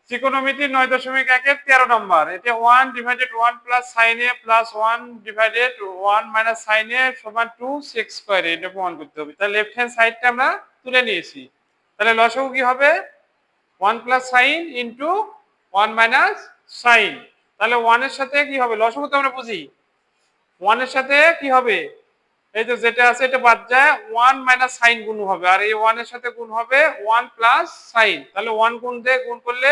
ত্রিকোণমিতি 9.1 এর 13 নম্বর। এটা 1 divided 1 plus sin a plus 1 divided 1 minus sin a সমান 2 sec স্কয়ার, এটা প্রমাণ করতে হবে। তাহলে লেফট হ্যান্ড সাইডটা আমরা তুলে নিয়েছি। তাহলে লসাগু কি হবে? 1 plus sin into 1 minus sin। তাহলে 1 এর সাথে কি হবে? লসাগু তো আমরা বুঝি। 1 এর সাথে কি হবে? এই যে যেটা আছে এটা বাদ যায়, 1 মাইনাস sin গুণ হবে, আর এই 1 এর সাথে গুণ হবে 1 প্লাস sin। তাহলে 1 গুণ দিয়ে গুণ করলে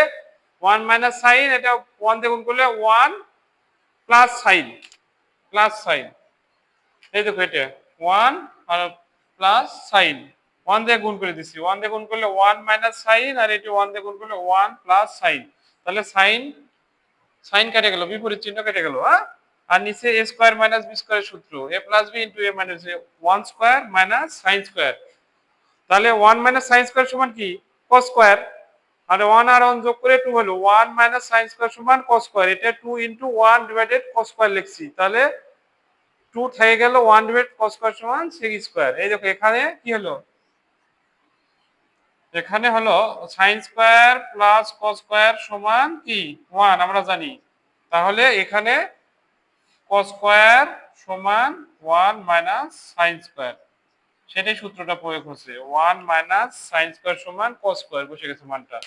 1 মাইনাস sin, এটা 1 দিয়ে গুণ করলে 1 প্লাস sin, প্লাস sin। এই দেখো এটা 1 আর প্লাস sin, 1 দিয়ে গুণ করে দিছি, 1 দিয়ে গুণ করলে 1 মাইনাস sin, আর এটি 1 দিয়ে গুণ করলে 1 প্লাস sin। তাহলে sin কেটে গেল, বিপরীত চিহ্ন কেটে গেল, হ্যাঁ। আর নিচে a স্কয়ার মাইনাস b স্কয়ারের সূত্র, a plus b into a minus a, 1 square minus sin square. তাহলে 1 মাইনাস sin স্কয়ার সমান কি? cos square. আর 1 আর 1 যোগ করে 2 হলো 1 মাইনাস sin স্কয়ার সমান cos স্কয়ার। এটা 2 ইনটু 1 ডিভাইডেড cos স্কয়ার লিখছি। তাহলে 2 থেকে গেল 1 ডিভাইডেড cos স্কয়ার সমান sec স্কয়ার। এই দেখো এখানে কি হলো? এখানে হলো sin square plus cos square সমান কি 1 আমরা জানি। তাহলে এখানে cos স্কয়ার সমান 1 মাইনাস sin স্কয়ার, সেটাই সূত্রটা প্রয়োগ হচ্ছে। 1 মাইনাস sin স্কয়ার সমান cos স্কয়ার, বসে গেছে মানটা।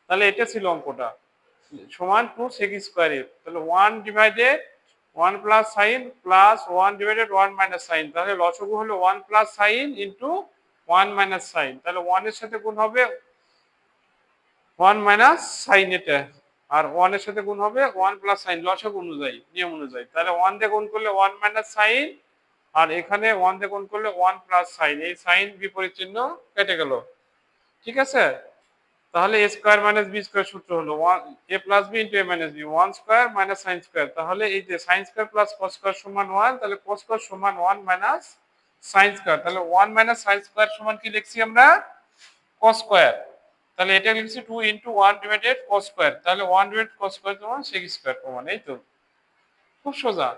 তাহলে এটা ছিল অঙ্কটা, সমান 2 sec স্কয়ার। তাহলে 1 divided 1 plus sin plus 1 divided 1 minus sin। তাহলে লসাগু হলো 1 plus sin into 1 minus sin। তাহলে 1 এর সাথে গুণ হবে 1 মাইনাস sin, এটা আর 1 এর সাথে গুণ হবে 1 প্লাস sin, লসাগু অনুযায়ী, নিয়ম অনুযায়ী। তাহলে 1 দিয়ে গুণ করলে 1 মাইনাস sin, আর এখানে 1 দিয়ে গুণ করলে 1 প্লাস sin, এই sin বিপরীত চিহ্ন কেটে গেল। ঠিক আছে? তাহলে a square minus b square সূত্র হলো 1 a plus b into a minus b, 1 square minus sin square. তাহলে এই যে sin square plus cos square সমান 1, তাহলে cos স্কয়ার সমান 1 মাইনাস sin স্কয়ার। তাহলে 1 মাইনাস sin স্কয়ার সমান কি লিখছি আমরা? cos square. তাহলে এটা লিখছি 2 ইনটু 1 ডিভাইডেড cos স্কয়ার। তাহলে 1 ডিভাইডেড cos স্কয়ার সমান sec স্কয়ার প্রমাণ। এই তো, খুব সোজা।